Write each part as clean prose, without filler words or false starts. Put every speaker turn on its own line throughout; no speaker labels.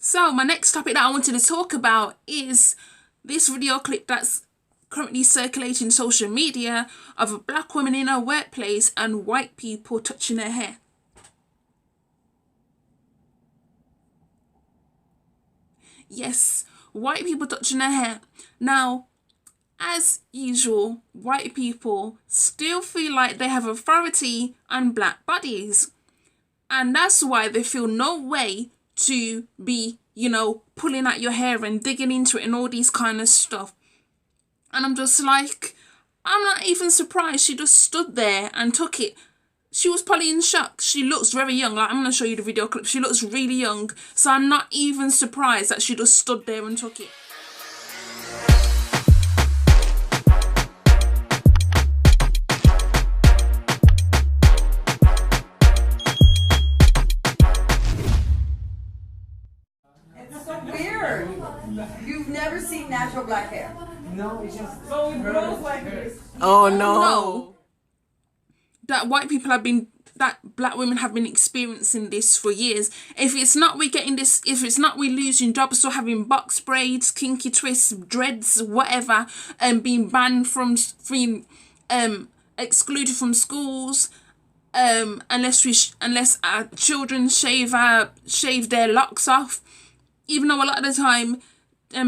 So my next topic that I wanted to talk about is this video clip that's currently circulating social media of a black woman in her workplace and white people touching her hair. Yes, white people touching her hair. Now, as usual, white people still feel like they have authority on black bodies. And that's why they feel no way to be, pulling at your hair and digging into it and all these kind of stuff. And I'm just like, I'm not even surprised. She just stood there and took it. She was probably in shock. She looks very young. Like, I'm going to show you the video clip. She looks really young. So I'm not even surprised that she just stood there and took it.
It's so weird. You've never seen natural black hair.
No, it's just
So it grows like this.
Oh no.
No. That black women have been experiencing this for years. If it's not we getting this, if it's not we losing jobs or having box braids, kinky twists, dreads, whatever, and being banned from excluded from schools, unless our children shave their locks off. Even though a lot of the time,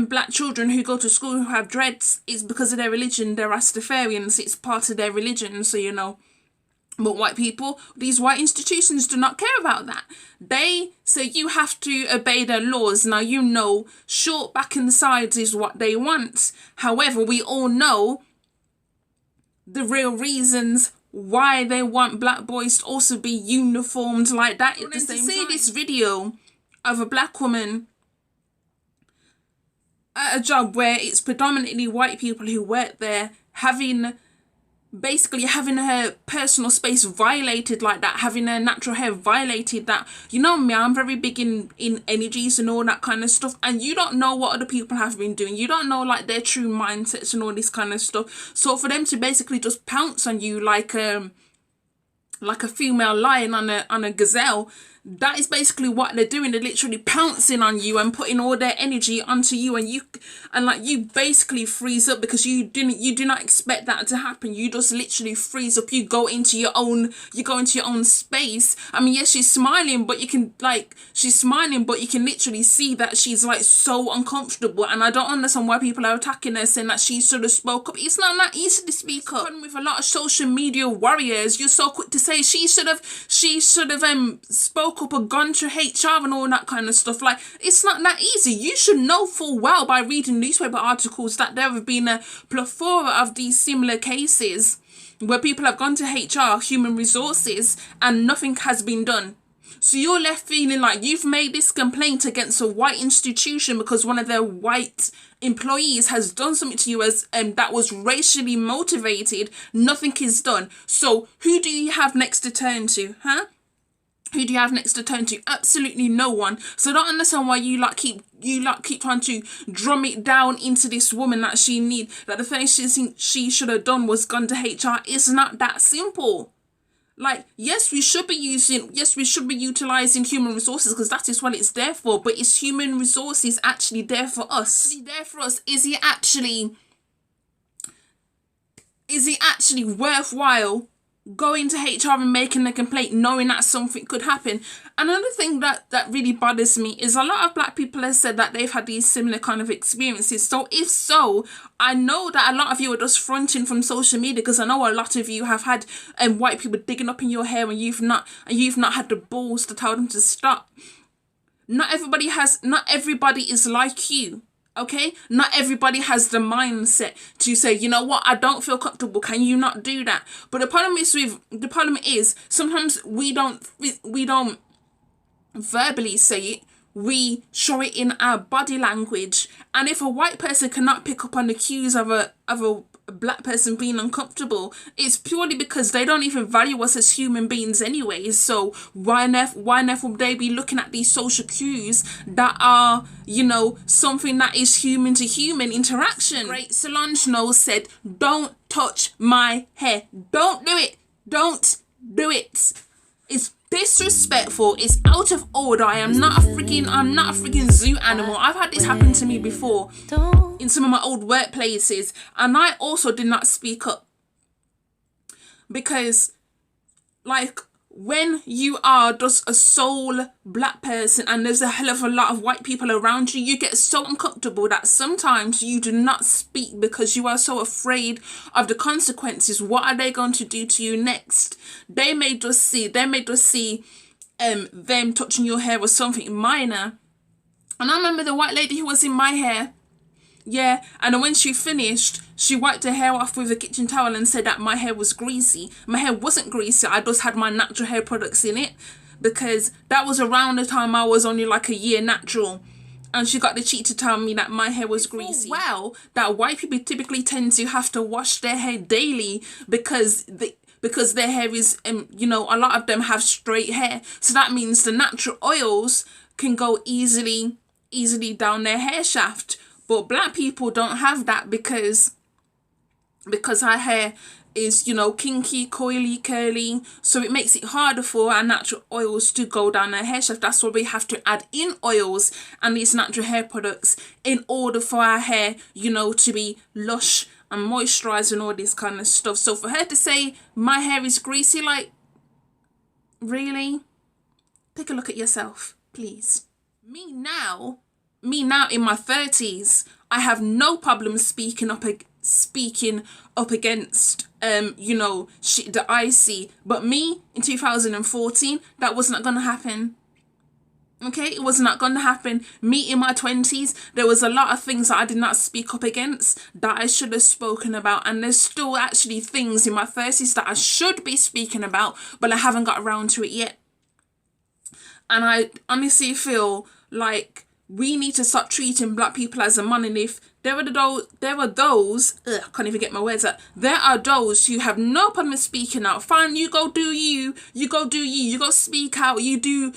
black children who go to school who have dreads, it's because of their religion. They're Rastafarians. It's part of their religion. So But white people, these white institutions do not care about that. They say you have to obey their laws. Now, short back and sides is what they want. However, we all know the real reasons why they want black boys to also be uniformed like that at the same time. To see this video of a black woman at a job where it's predominantly white people who work there, basically having her personal space violated like that, having her natural hair violated that. You know me, I'm very big in energies and all that kind of stuff, and you don't know what other people have been doing. You don't know like their true mindsets and all this kind of stuff. So for them to basically just pounce on you like a female lion on a gazelle, that is basically what they're doing. They're literally pouncing on you and putting all their energy onto you, and you basically freeze up because you do not expect that to happen. You just literally freeze up. You go into your own space. I mean, yes, she's smiling, but you can literally see that she's like so uncomfortable. And I don't understand why people are attacking her, saying that she should have spoke up. It's not that easy to speak up. With a lot of social media warriors, you're so quick to say she should have spoke up or gone to HR and all that kind of stuff. Like, it's not that easy. You should know full well by reading newspaper articles that there have been a plethora of these similar cases where people have gone to HR, human resources, and nothing has been done. So you're left feeling like you've made this complaint against a white institution because one of their white employees has done something to you as that was racially motivated. Nothing is done. So who do you have next to turn to, huh? Who do you have next to turn to? Absolutely no one. So I don't understand why you keep trying to drum it down into this woman that the first thing she should have done was gone to HR. It's not that simple. Like, yes, we should be utilizing human resources because that is what it's there for. But is human resources actually there for us? Is it actually worthwhile going to HR and making a complaint knowing that something could happen? Another thing that really bothers me is a lot of black people have said that they've had these similar kind of experiences. So if so, I know that a lot of you are just fronting from social media, because I know a lot of you have had white people digging up in your hair and you've not had the balls to tell them to stop. Not everybody is like you. Okay, not everybody has the mindset to say, you know what, I don't feel comfortable. Can you not do that? But the problem is sometimes we don't verbally say it. We show it in our body language. And if a white person cannot pick up on the cues of a black person being uncomfortable, it's purely because they don't even value us as human beings anyways. So why on earth would they be looking at these social cues that are, something that is human to human interaction? Great Solange Knowles said, "Don't touch my hair. Don't do it. Don't do it." It's disrespectful. It's out of order. I'm not a freaking zoo animal. I've had this happen to me before in some of my old workplaces, and I also did not speak up because, like, when you are just a sole black person and there's a hell of a lot of white people around you, you get so uncomfortable that sometimes you do not speak because you are so afraid of the consequences. What are they going to do to you next? They may just see them touching your hair was something minor. And I remember the white lady who was in my hair. Yeah, and when she finished, she wiped her hair off with a kitchen towel and said that my hair was greasy. My hair wasn't greasy, I just had my natural hair products in it, because that was around the time I was only like a year natural. And she got the cheek to tell me that my hair was greasy. Well, that white people typically tend to have to wash their hair daily because their hair is, you know, a lot of them have straight hair. So that means the natural oils can go easily down their hair shaft. But black people don't have that because our hair is, you know, kinky, coily, curly. So it makes it harder for our natural oils to go down our hair shaft. That's why we have to add in oils and these natural hair products in order for our hair, you know, to be lush and moisturized and all this kind of stuff. So for her to say my hair is greasy, like, really? Take a look at yourself, please. Me now in my 30s, I have no problem speaking up against you know, shit that I see. But me in 2014, that was not gonna happen. Okay, it was not gonna happen. Me in my 20s, there was a lot of things that I did not speak up against that I should have spoken about, and there's still actually things in my 30s that I should be speaking about, but I haven't got around to it yet. And I honestly feel like we need to stop treating black people as a monolith. There are those, I can't even get my words out. There are those who have no problem speaking out. Fine, you go do you go speak out, you do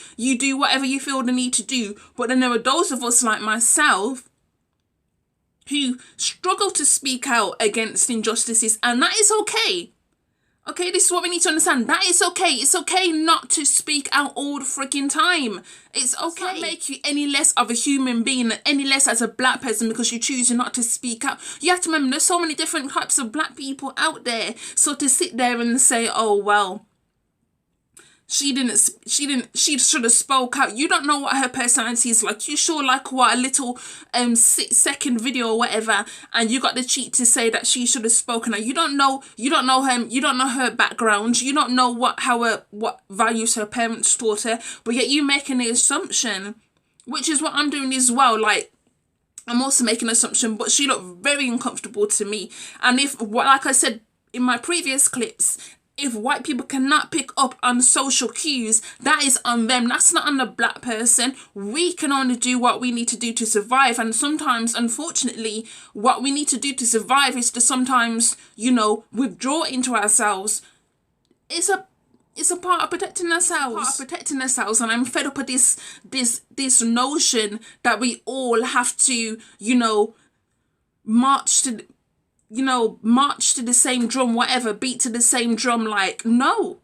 whatever you feel the need to do. But then there are those of us like myself who struggle to speak out against injustices, and that is okay. Okay, this is what we need to understand. That is okay. It's okay not to speak out all the freaking time. It's okay. It doesn't make you any less of a human being, any less as a black person because you choose not to speak out. You have to remember there's so many different types of black people out there. So to sit there and say, oh, well, she should have spoke out. You don't know what her personality is like. You sure like what a little 6-second video or whatever, and you got the cheek to say that she should have spoken out. You don't know her background. You don't know what values her parents taught her, but yet you making an assumption, which is what I'm doing as well. Like, I'm also making an assumption, but she looked very uncomfortable to me. And like I said in my previous clips, if white people cannot pick up on social cues, that is on them. That's not on the black person. We can only do what we need to do to survive. And sometimes, unfortunately, what we need to do to survive is to sometimes, you know, withdraw into ourselves. It's a part of protecting ourselves. And I'm fed up with this notion that we all have to, you know, march to the same drum, whatever, beat to the same drum. Like, no.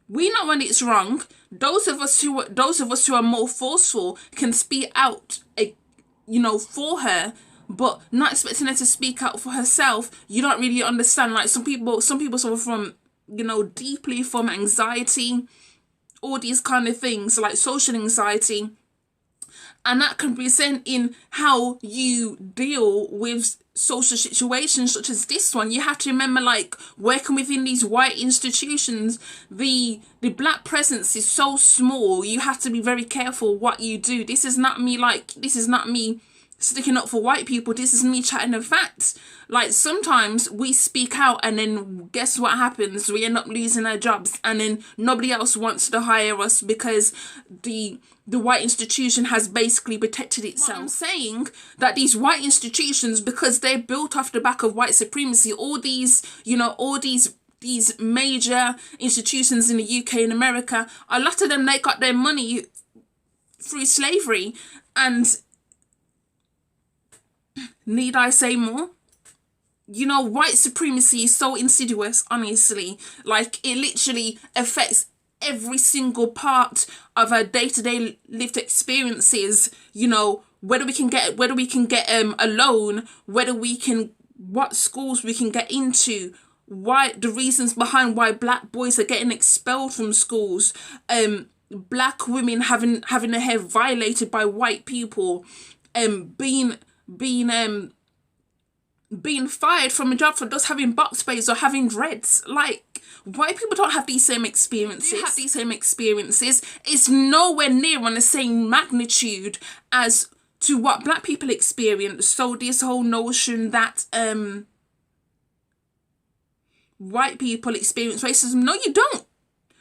We know when it's wrong. Those of us who are more forceful can speak out, you know, for her, but not expecting her to speak out for herself. You don't really understand. Like, some people suffer from, you know, deeply from anxiety, all these kind of things, like social anxiety. And that can present in how you deal with social situations such as this one. You have to remember, like, working within these white institutions, the black presence is so small. You have to be very careful what you do. This is not me sticking up for white people. This is me chatting the facts. Like, sometimes we speak out and then guess what happens? We end up losing our jobs, and then nobody else wants to hire us because the white institution has basically protected itself. I'm saying that these white institutions, because they're built off the back of white supremacy, all these major institutions in the UK and America, a lot of them, they got their money through slavery. And need I say more? you know, white supremacy is so insidious, honestly. Like, it literally affects every single part of our day-to-day lived experiences, you know, whether we can get a loan, what schools we can get into, why the reasons behind why black boys are getting expelled from schools, black women having their hair violated by white people, being fired from a job for just having box braids or having dreads. Like, white people don't have these same experiences. It's nowhere near on the same magnitude as to what black people experience. So this whole notion that white people experience racism, no, you don't.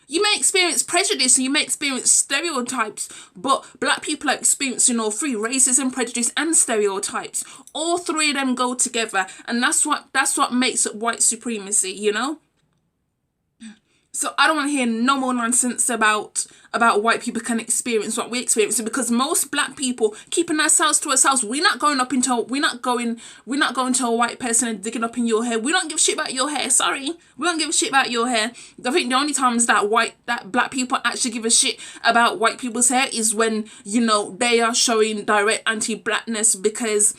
You may experience prejudice and you may experience stereotypes, but black people are experiencing all three: racism, prejudice, and stereotypes. All three of them go together, and that's what makes up white supremacy, you know? So I don't want to hear no more nonsense about white people can experience what we experience, because most black people keeping ourselves to ourselves. We're not going to a white person and digging up in your hair. We don't give a shit about your hair. Sorry, we don't give a shit about your hair. I think the only times that black people actually give a shit about white people's hair is when, you know, they are showing direct anti-blackness because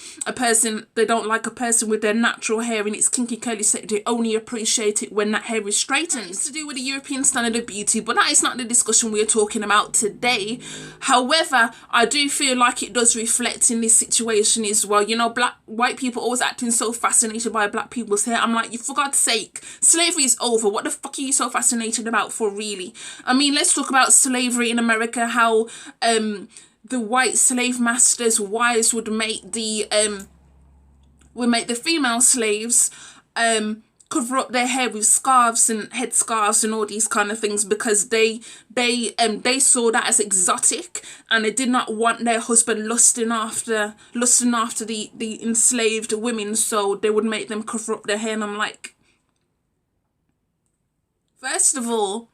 they don't like a person with their natural hair and it's kinky curly, so they only appreciate it when that hair is straightened. It's to do with the European standard of beauty, but that is not the discussion we're talking about today. However, I do feel like it does reflect in this situation as well. You know, white people always acting so fascinated by black people's hair. I'm like, for God's sake, slavery is over. What the fuck are you so fascinated about for, really? I mean, let's talk about slavery in America, how the white slave masters' wives would make the female slaves cover up their hair with scarves and headscarves and all these kind of things, because they saw that as exotic, and they did not want their husband lusting after the enslaved women, so they would make them cover up their hair. And I'm like, first of all,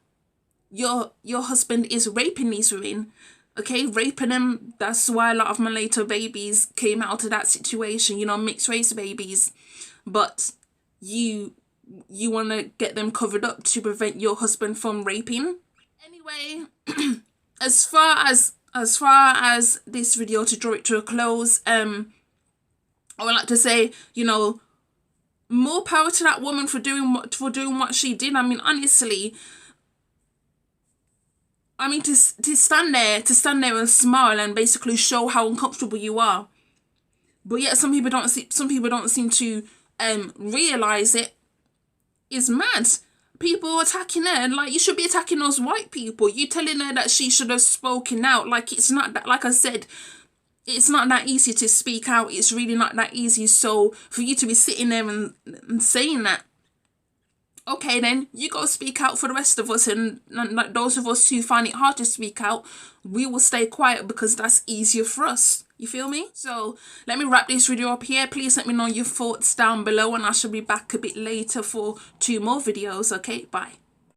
your husband is raping these women, okay, raping them. That's why a lot of mulatto babies came out of that situation, you know, mixed race babies. But you want to get them covered up to prevent your husband from raping. Anyway, as far as this video, to draw it to a close, I would like to say, you know, more power to that woman for doing what she did. I mean, honestly, I mean, to stand there and smile and basically show how uncomfortable you are. But yet some people don't seem to realize it is mad. People attacking her, like, you should be attacking those white people. You telling her that she should have spoken out. Like, it's not that, like I said, it's not that easy to speak out. It's really not that easy. So for you to be sitting there and saying that, okay, then you go speak out for the rest of us, and like those of us who find it hard to speak out, we will stay quiet because that's easier for us. You feel me? So let me wrap this video up here. Please let me know your thoughts down below, and I shall be back a bit later for 2 more videos. Okay, bye.